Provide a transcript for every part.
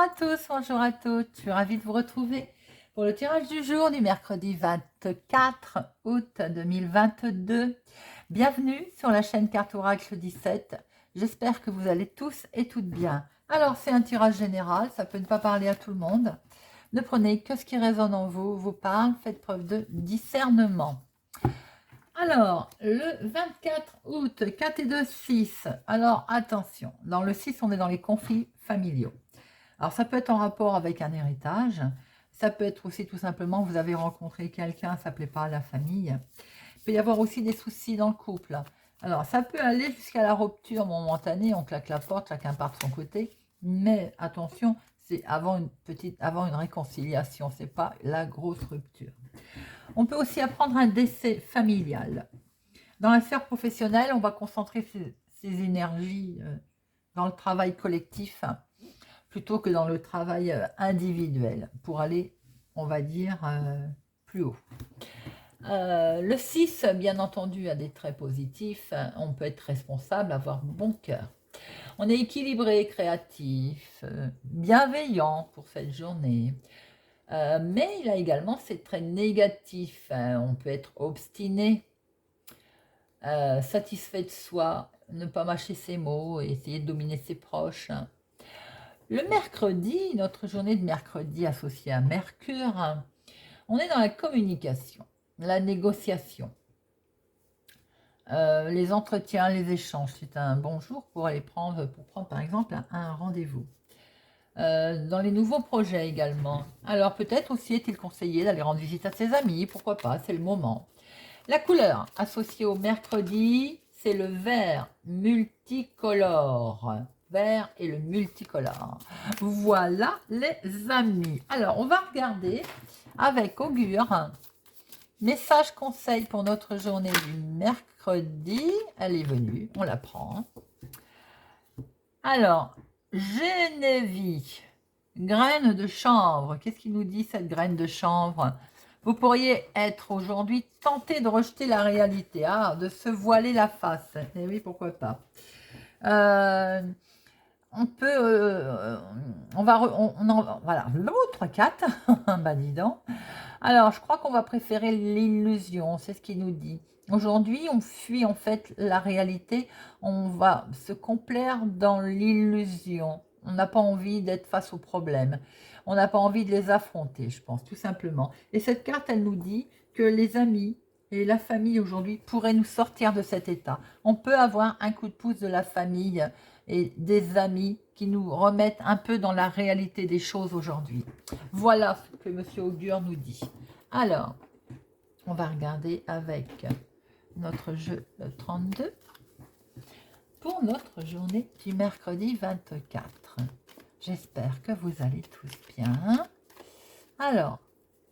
à tous, bonjour à toutes. Je suis ravie de vous retrouver pour le tirage du jour du mercredi 24 août 2022. Bienvenue sur la chaîne Carte Oracle 17. J'espère que vous allez tous et toutes bien. Alors, c'est un tirage général, ça peut ne pas parler à tout le monde. Ne prenez que ce qui résonne en vous, vous parle, faites preuve de discernement. Alors, le 24 août, 4 et 2, 6. Alors, attention, dans le 6, on est dans les conflits familiaux. Alors, ça peut être en rapport avec un héritage. Ça peut être aussi tout simplement, vous avez rencontré quelqu'un, ça ne plaît pas à la famille. Il peut y avoir aussi des soucis dans le couple. Alors, ça peut aller jusqu'à la rupture momentanée, on claque la porte, chacun part de son côté. Mais attention, c'est avant une réconciliation, ce n'est pas la grosse rupture. On peut aussi apprendre un décès familial. Dans la sphère professionnelle, on va concentrer ses énergies dans le travail collectif plutôt que dans le travail individuel pour aller, on va dire, plus haut. Le 6, bien entendu, a des traits positifs. On peut être responsable, avoir bon cœur. On est équilibré, créatif, bienveillant pour cette journée. Mais il a également ses traits négatifs. On peut être obstiné, satisfait de soi, ne pas mâcher ses mots et essayer de dominer ses proches. Le mercredi, notre journée de mercredi associée à Mercure, on est dans la communication, la négociation, les entretiens, les échanges. C'est un bon jour pour prendre par exemple un rendez-vous. Dans les nouveaux projets également. Alors peut-être aussi est-il conseillé d'aller rendre visite à ses amis, pourquoi pas, c'est le moment. La couleur associée au mercredi, c'est le vert multicolore. Vert et le multicolore. Voilà les amis. Alors, on va regarder avec augure. Message conseil pour notre journée du mercredi. Elle est venue, on la prend. Alors, Geneviève, graine de chanvre. Qu'est-ce qu'il nous dit cette graine de chanvre? Vous pourriez être aujourd'hui tenté de rejeter la réalité, de se voiler la face. Eh oui, pourquoi pas. On peut, voilà, l'autre 4, bah dis donc. Alors, je crois qu'on va préférer l'illusion, c'est ce qu'il nous dit. Aujourd'hui, on fuit en fait la réalité, on va se complaire dans l'illusion. On n'a pas envie d'être face aux problèmes. On n'a pas envie de les affronter, je pense, tout simplement. Et cette carte, elle nous dit que les amis et la famille aujourd'hui pourraient nous sortir de cet état. On peut avoir un coup de pouce de la famille et des amis qui nous remettent un peu dans la réalité des choses aujourd'hui. Voilà ce que Monsieur Augure nous dit. Alors, on va regarder avec notre jeu 32 pour notre journée du mercredi 24. J'espère que vous allez tous bien. Alors,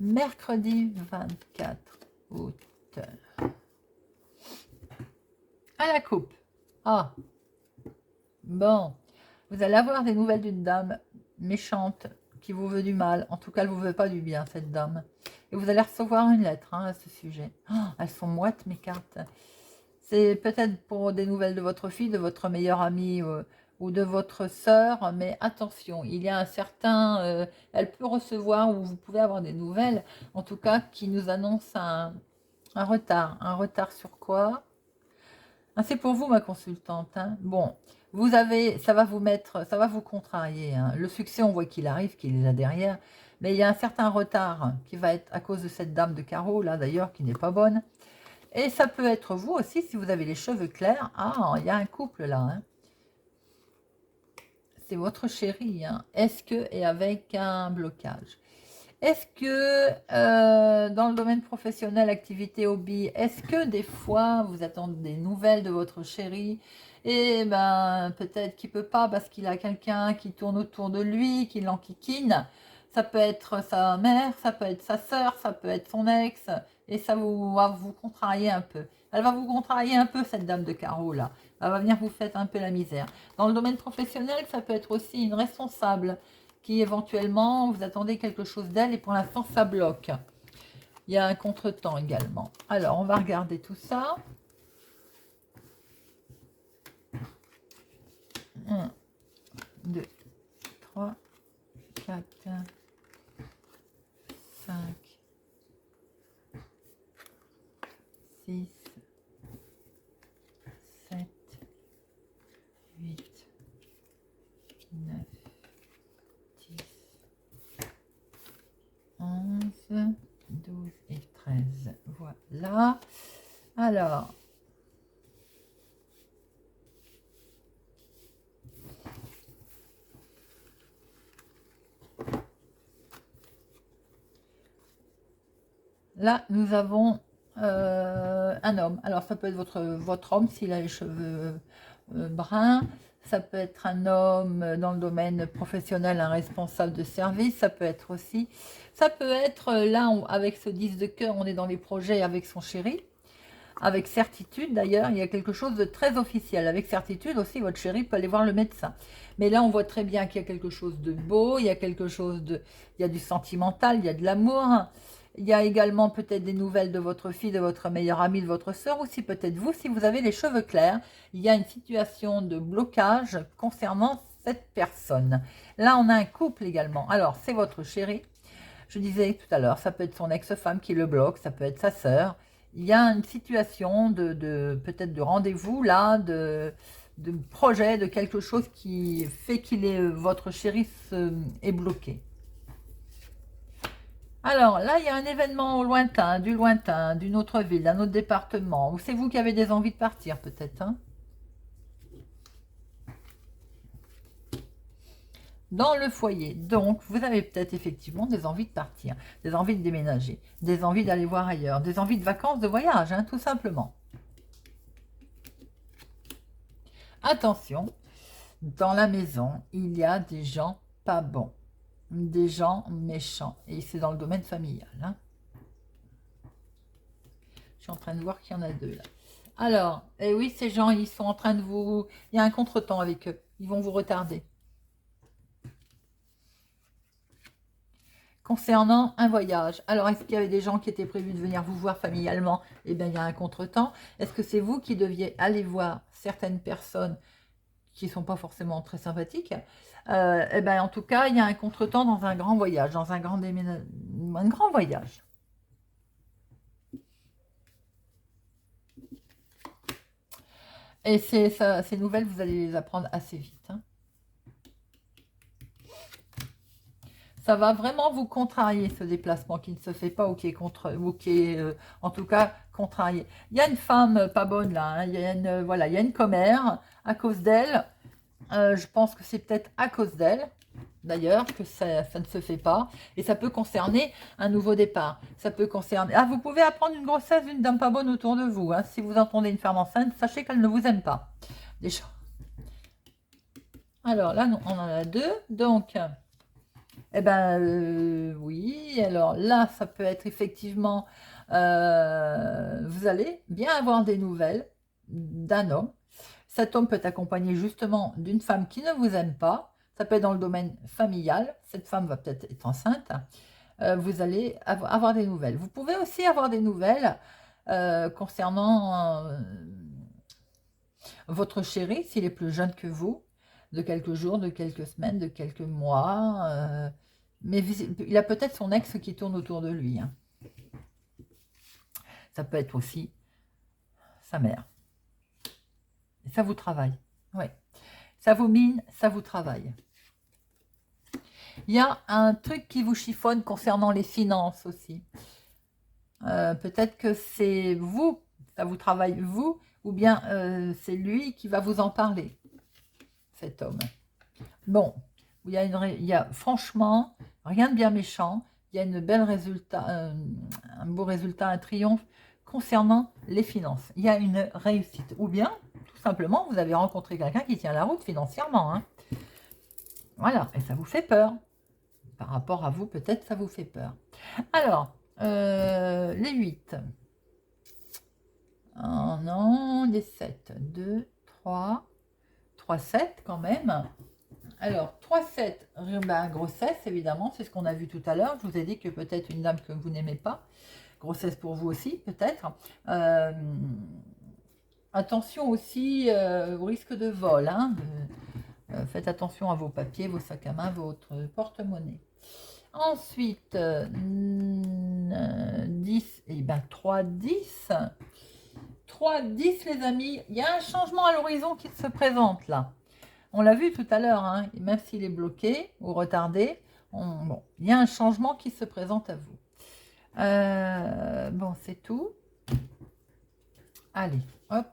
mercredi 24 août. À la coupe. Ah, bon. Vous allez avoir des nouvelles d'une dame méchante qui vous veut du mal. En tout cas, elle ne vous veut pas du bien, cette dame. Et vous allez recevoir une lettre à ce sujet. Oh, elles sont moites, mes cartes. C'est peut-être pour des nouvelles de votre fille, de votre meilleure amie ou de votre sœur. Mais attention, il y a un certain... elle peut recevoir ou vous pouvez avoir des nouvelles, en tout cas, qui nous annoncent un retard. Un retard sur quoi? C'est pour vous, ma consultante. Bon, ça va vous contrarier. Le succès, on voit qu'il arrive, qu'il est là derrière. Mais il y a un certain retard qui va être à cause de cette dame de carreau, là d'ailleurs, qui n'est pas bonne. Et ça peut être vous aussi, si vous avez les cheveux clairs. Ah, il y a un couple là. C'est votre chéri. Est-ce que, et avec un blocage. Est-ce que dans le domaine professionnel, activité, hobby, est-ce que des fois vous attendez des nouvelles de votre chéri et ben peut-être qu'il peut pas parce qu'il a quelqu'un qui tourne autour de lui, qui l'enquiquine. Ça peut être sa mère, ça peut être sa sœur, ça peut être son ex et ça va vous contrarier un peu. Elle va vous contrarier un peu cette dame de carreau là. Elle va venir vous faire un peu la misère. Dans le domaine professionnel, ça peut être aussi une responsable qui éventuellement, vous attendez quelque chose d'elle et pour l'instant, ça bloque. Il y a un contretemps également. Alors, on va regarder tout ça. 1, 2, 3, 4, 5, 6, 7, 8, 9, 10, 11, 12 et 13. Voilà. Alors, là, nous avons un homme. Alors, ça peut être votre homme s'il a les cheveux bruns. Ça peut être un homme dans le domaine professionnel, un responsable de service. Ça peut être aussi... Ça peut être, là, avec ce 10 de cœur, on est dans les projets avec son chéri. Avec certitude, d'ailleurs, il y a quelque chose de très officiel. Avec certitude aussi, votre chéri peut aller voir le médecin. Mais là, on voit très bien qu'il y a quelque chose de beau, il y a quelque chose de... Il y a du sentimental, il y a de l'amour. Il y a également peut-être des nouvelles de votre fille, de votre meilleure amie, de votre soeur, ou si peut-être vous, si vous avez les cheveux clairs, il y a une situation de blocage concernant cette personne. Là, on a un couple également. Alors, c'est votre chéri. Je disais tout à l'heure, ça peut être son ex-femme qui le bloque, ça peut être sa sœur. Il y a une situation peut-être de rendez-vous là, de projet, de quelque chose qui fait qu'il est votre chéri est bloqué. Alors là, il y a un événement au lointain, d'une autre ville, d'un autre département. Ou c'est vous qui avez des envies de partir peut-être, hein? Dans le foyer. Donc, vous avez peut-être effectivement des envies de partir, des envies de déménager, des envies d'aller voir ailleurs, des envies de vacances, de voyage, hein, tout simplement. Attention, dans la maison, il y a des gens pas bons, des gens méchants. Et c'est dans le domaine familial, hein. Je suis en train de voir qu'il y en a deux là. Alors, eh oui, ces gens, ils sont en train de vous... Il y a un contretemps avec eux. Ils vont vous retarder. Concernant un voyage, alors est-ce qu'il y avait des gens qui étaient prévus de venir vous voir familialement? Eh bien, il y a un contretemps. Est-ce que c'est vous qui deviez aller voir certaines personnes qui ne sont pas forcément très sympathiques? Eh bien, en tout cas, il y a un contretemps dans un grand voyage, dans un grand déménagement, un grand voyage. Et ces nouvelles, vous allez les apprendre assez vite, hein. Ça va vraiment vous contrarier, ce déplacement qui ne se fait pas ou qui est, en tout cas contrarié. Il y a une femme pas bonne là, hein. Il y a voilà, il y a une commère à cause d'elle. Je pense que c'est peut-être à cause d'elle, d'ailleurs, que ça ne se fait pas. Et ça peut concerner un nouveau départ. Ça peut concerner... Ah, vous pouvez apprendre une grossesse d'une dame pas bonne autour de vous, hein. Si vous entendez une femme enceinte, sachez qu'elle ne vous aime pas. Déjà. Alors là, on en a deux. Donc... Eh ben oui, alors là, ça peut être effectivement, vous allez bien avoir des nouvelles d'un homme. Cet homme peut être accompagné justement d'une femme qui ne vous aime pas. Ça peut être dans le domaine familial. Cette femme va peut-être être enceinte. Vous allez avoir des nouvelles. Vous pouvez aussi avoir des nouvelles concernant votre chéri, s'il est plus jeune que vous, de quelques jours, de quelques semaines, de quelques mois. Mais il a peut-être son ex qui tourne autour de lui, hein. Ça peut être aussi sa mère. Et ça vous travaille. Ouais. Ça vous mine, ça vous travaille. Il y a un truc qui vous chiffonne concernant les finances aussi. Peut-être que c'est vous, ça vous travaille vous, ou bien c'est lui qui va vous en parler, cet homme. Bon, il y a franchement rien de bien méchant. Il y a une belle résultat, un beau résultat, un triomphe concernant les finances. Il y a une réussite. Ou bien, tout simplement, vous avez rencontré quelqu'un qui tient la route financièrement, hein. Voilà, et ça vous fait peur. Par rapport à vous, peut-être, ça vous fait peur. Alors, les 8. Oh non, les 7. 2, 3, 3, 7 quand même. Alors, 3-7, ben, grossesse, évidemment, c'est ce qu'on a vu tout à l'heure. Je vous ai dit que peut-être une dame que vous n'aimez pas. Grossesse pour vous aussi, peut-être. Attention aussi au risque de vol, hein, Faites attention à vos papiers, vos sacs à main, votre porte-monnaie. Ensuite, 10, et bien 3, 10. 3, 10 les amis, il y a un changement à l'horizon qui se présente là. On l'a vu tout à l'heure, hein, même s'il est bloqué ou retardé, bon, il y a un changement qui se présente à vous. Bon, c'est tout. Allez, hop.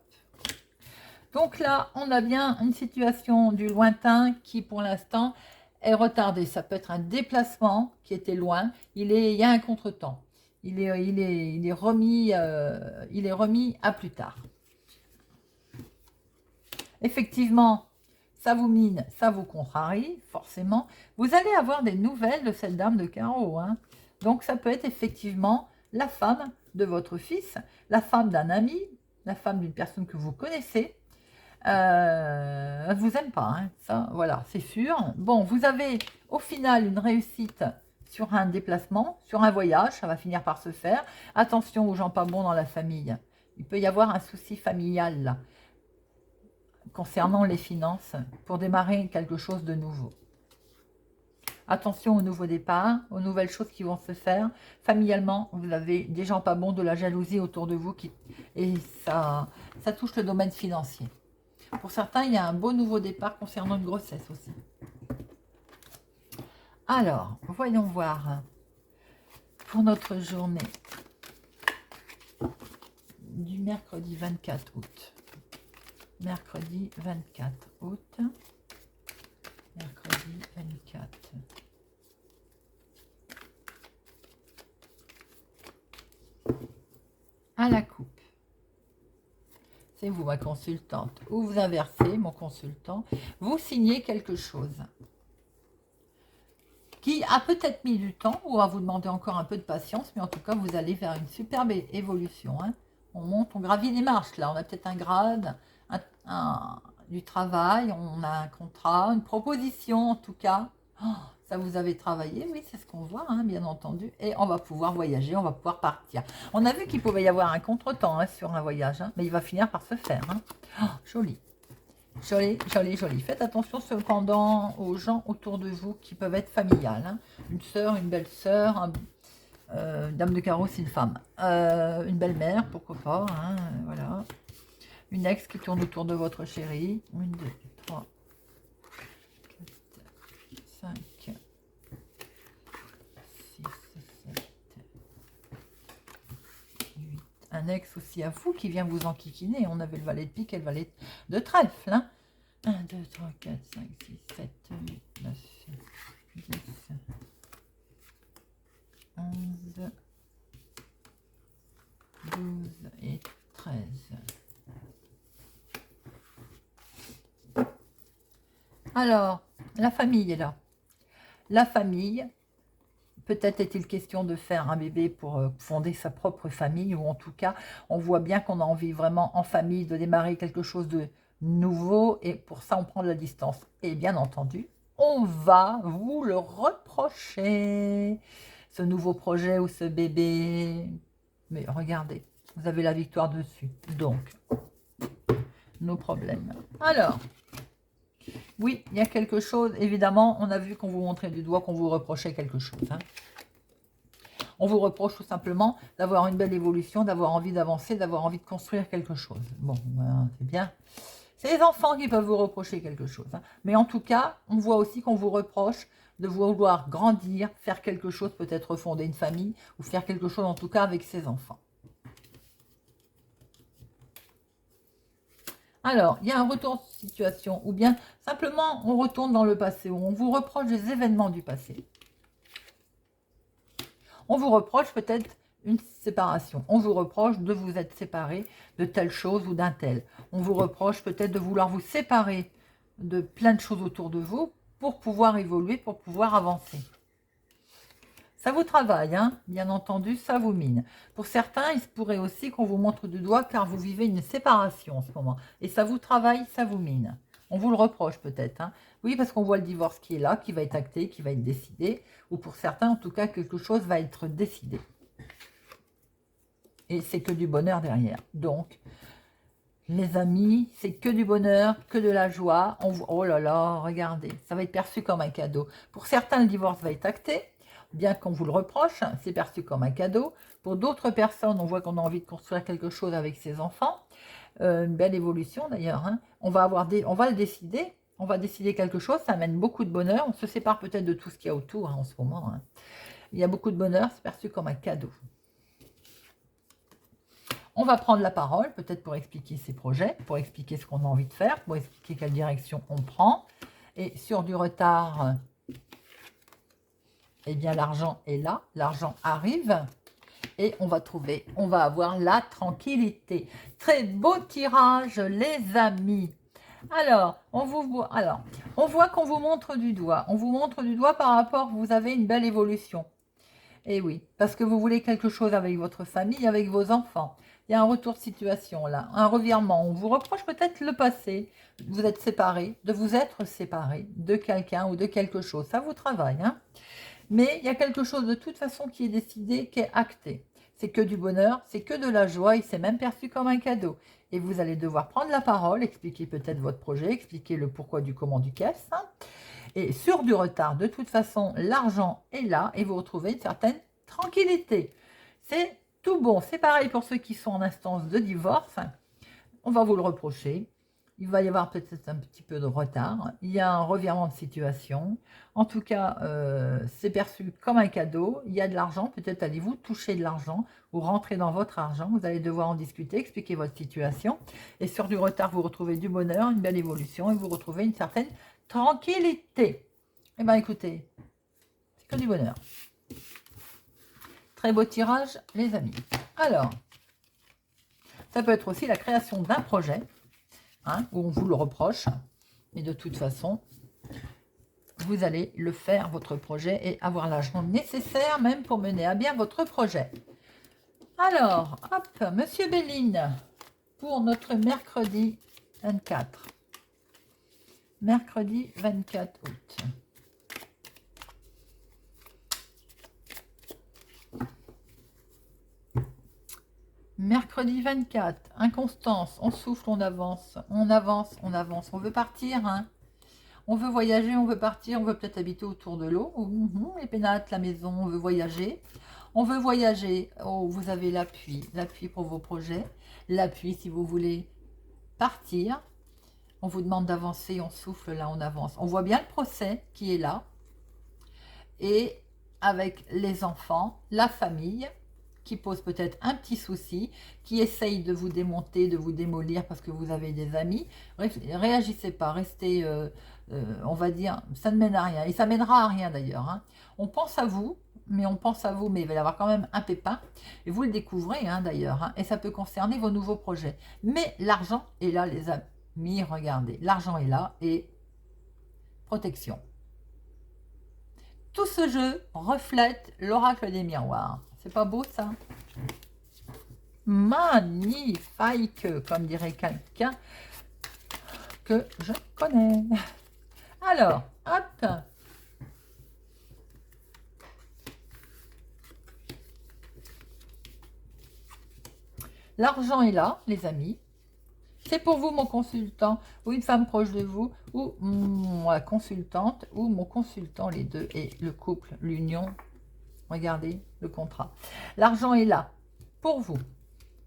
Donc là, on a bien une situation du lointain qui, pour l'instant, est retardée. Ça peut être un déplacement qui était loin. Il y a un contretemps. Il est remis à plus tard. Effectivement, ça vous mine, ça vous contrarie, forcément. Vous allez avoir des nouvelles de cette dame de carreau, hein. Donc, ça peut être effectivement la femme de votre fils, la femme d'un ami, la femme d'une personne que vous connaissez. Elle ne vous aime pas, hein, ça, voilà, c'est sûr. Bon, vous avez au final une réussite sur un déplacement, sur un voyage, ça va finir par se faire. Attention aux gens pas bons dans la famille. Il peut y avoir un souci familial là, concernant les finances, pour démarrer quelque chose de nouveau. Attention au nouveau départ, aux nouvelles choses qui vont se faire. Familialement, vous avez des gens pas bons, de la jalousie autour de vous, et ça touche le domaine financier. Pour certains, il y a un beau nouveau départ concernant une grossesse aussi. Alors, voyons voir pour notre journée du mercredi 24 août. Mercredi 24 août. Mercredi 24. À la coupe. C'est vous, ma consultante. Ou vous inversez, mon consultant. Vous signez quelque chose qui a peut-être mis du temps ou à vous demander encore un peu de patience, mais en tout cas, vous allez vers une superbe évolution, hein. On monte, on gravit les marches, là. On a peut-être un grade, du travail, on a un contrat, une proposition, en tout cas. Oh, ça vous avez travaillé, oui, c'est ce qu'on voit, hein, bien entendu. Et on va pouvoir voyager, on va pouvoir partir. On a vu qu'il pouvait y avoir un contretemps, hein, sur un voyage, hein, mais il va finir par se faire, hein. Oh, joli. Joli, joli, joli. Faites attention cependant aux gens autour de vous qui peuvent être familiales, hein. Une sœur, une belle-sœur, dame de carreau, c'est une femme. Une belle-mère, pourquoi pas, hein, voilà. Une ex qui tourne autour de votre chéri. 1, 2, 3, 4, 5, 6, 7, 8. Un ex aussi à vous qui vient vous enquiquiner. On avait le valet de pique et le valet de trèfle, hein. 1, 2, 3, 4, 5, 6, 7, 8, 9, 10, 11, 12 et 13. Alors, la famille est là. La famille, peut-être est-il question de faire un bébé pour fonder sa propre famille, ou en tout cas, on voit bien qu'on a envie vraiment en famille de démarrer quelque chose de nouveau, et pour ça, on prend de la distance. Et bien entendu, on va vous le reprocher, ce nouveau projet ou ce bébé. Mais regardez, vous avez la victoire dessus. Donc, nos problèmes. Alors, oui, il y a quelque chose, évidemment, on a vu qu'on vous montrait du doigt, qu'on vous reprochait quelque chose, hein. On vous reproche tout simplement d'avoir une belle évolution, d'avoir envie d'avancer, d'avoir envie de construire quelque chose. Bon, ben, c'est bien. C'est les enfants qui peuvent vous reprocher quelque chose, hein. Mais en tout cas, on voit aussi qu'on vous reproche de vouloir grandir, faire quelque chose, peut-être fonder une famille, ou faire quelque chose en tout cas avec ses enfants. Alors, il y a un retour de situation, ou bien simplement on retourne dans le passé, où on vous reproche des événements du passé. On vous reproche peut-être une séparation. On vous reproche de vous être séparé de telle chose ou d'un tel. On vous reproche peut-être de vouloir vous séparer de plein de choses autour de vous pour pouvoir évoluer, pour pouvoir avancer. Ça vous travaille, hein, bien entendu, ça vous mine. Pour certains, il se pourrait aussi qu'on vous montre du doigt car vous vivez une séparation en ce moment. Et ça vous travaille, ça vous mine. On vous le reproche peut-être, hein. Oui, parce qu'on voit le divorce qui est là, qui va être acté, qui va être décidé. Ou pour certains, en tout cas, quelque chose va être décidé. Et c'est que du bonheur derrière. Donc, Les amis, c'est que du bonheur, que de la joie. Oh là là, regardez, ça va être perçu comme un cadeau. Pour certains, le divorce va être acté, bien qu'on vous le reproche, c'est perçu comme un cadeau. Pour d'autres personnes, on voit qu'on a envie de construire quelque chose avec ses enfants. Une belle évolution d'ailleurs. Hein. On va le décider. On va décider quelque chose, ça amène beaucoup de bonheur. On se sépare peut-être de tout ce qu'il y a autour en ce moment. Hein. Il y a beaucoup de bonheur, c'est perçu comme un cadeau. On va prendre la parole, peut-être pour expliquer ses projets, pour expliquer ce qu'on a envie de faire, pour expliquer quelle direction on prend. Et sur du retard, eh bien l'argent est là, l'argent arrive. Et on va avoir la tranquillité. Très beau tirage, les amis. Alors, on voit qu'on vous montre du doigt. On vous montre du doigt par rapport, vous avez une belle évolution. Et oui, parce que vous voulez quelque chose avec votre famille, avec vos enfants. Il y a un retour de situation là, un revirement. On vous reproche peut-être le passé. Vous êtes séparés, de vous être séparés de quelqu'un ou de quelque chose. Ça vous travaille, hein. Mais il y a quelque chose de toute façon qui est décidé, qui est acté. C'est que du bonheur, c'est que de la joie, il s'est même perçu comme un cadeau. Et vous allez devoir prendre la parole, expliquer peut-être votre projet, expliquer le pourquoi du comment du qu'est-ce. Hein. Et sur du retard, de toute façon, l'argent est là et vous retrouvez une certaine tranquillité. C'est tout bon. C'est pareil pour ceux qui sont en instance de divorce. On va vous le reprocher. Il va y avoir peut-être un petit peu de retard. Il y a un revirement de situation. En tout cas, c'est perçu comme un cadeau. Il y a de l'argent. Peut-être allez-vous toucher de l'argent ou rentrer dans votre argent. Vous allez devoir en discuter, expliquer votre situation. Et sur du retard, vous retrouvez du bonheur, une belle évolution et vous retrouvez une certaine tranquillité. Eh bien, écoutez, c'est que du bonheur. Très beau tirage, les amis. Alors, ça peut être aussi la création d'un projet, hein, où on vous le reproche, mais de toute façon, vous allez le faire, votre projet, et avoir l'argent nécessaire même pour mener à bien votre projet. Alors, hop, Monsieur Béline, pour notre mercredi 24. Mercredi 24 août. Mercredi 24, inconstance, on souffle, on avance, on avance, on avance. On veut partir, hein. On veut voyager, on veut partir, on veut peut-être habiter autour de l'eau. Les pénates, la maison, on veut voyager. On veut voyager. Oh, vous avez l'appui pour vos projets. L'appui si vous voulez partir. On vous demande d'avancer, on souffle, là on avance. On voit bien le procès qui est là. Et avec les enfants, la famille, qui pose peut-être un petit souci, qui essaye de vous démonter, de vous démolir parce que vous avez des amis. Réagissez pas, restez, on va dire, ça ne mène à rien. Et ça mènera à rien d'ailleurs. Hein. On pense à vous, mais il va y avoir quand même un pépin. Et vous le découvrez hein, d'ailleurs. Hein, et ça peut concerner vos nouveaux projets. Mais l'argent est là, les amis, regardez. L'argent est là et protection. Tout ce jeu reflète l'oracle des miroirs. C'est pas beau ça? Magnifique, comme dirait quelqu'un que je connais. Alors, hop. L'argent est là, les amis. C'est pour vous, mon consultant, ou une femme proche de vous, ou ma consultante, ou mon consultant, les deux, et le couple, l'union. Regardez le contrat. L'argent est là, pour vous.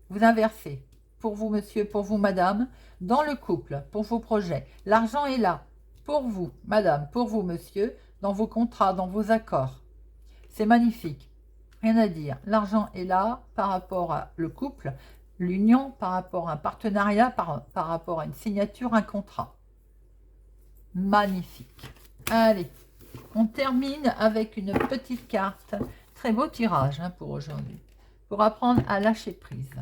Vous inversez. Pour vous, monsieur, pour vous, madame, dans le couple, pour vos projets. L'argent est là, pour vous, madame, pour vous, monsieur, dans vos contrats, dans vos accords. C'est magnifique. Rien à dire. L'argent est là par rapport à le couple, l'union, par rapport à un partenariat, par rapport à une signature, un contrat. Magnifique. Allez, on termine avec une petite carte. Très beau tirage hein, pour aujourd'hui. Pour apprendre à lâcher prise.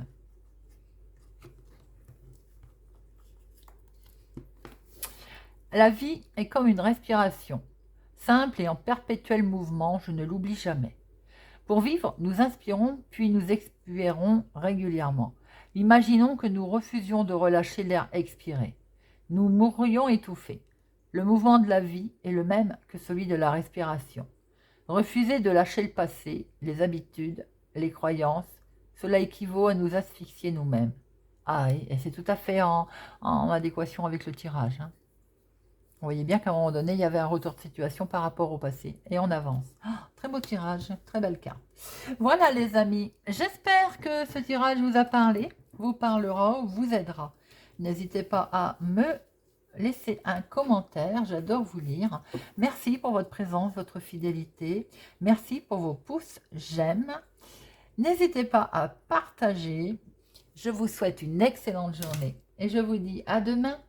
La vie est comme une respiration. Simple et en perpétuel mouvement, je ne l'oublie jamais. Pour vivre, nous inspirons puis nous expirons régulièrement. Imaginons que nous refusions de relâcher l'air expiré. Nous mourrions étouffés. Le mouvement de la vie est le même que celui de la respiration. Refuser de lâcher le passé, les habitudes, les croyances, cela équivaut à nous asphyxier nous-mêmes. Ah, et c'est tout à fait en adéquation avec le tirage, hein. Vous voyez bien qu'à un moment donné, il y avait un retour de situation par rapport au passé. Et on avance. Ah, très beau tirage, très belle carte. Voilà les amis, j'espère que ce tirage vous a parlé, vous parlera ou vous aidera. N'hésitez pas à me laisser un commentaire, j'adore vous lire. Merci pour votre présence, votre fidélité. Merci pour vos pouces j'aime. N'hésitez pas à partager. Je vous souhaite une excellente journée et je vous dis à demain.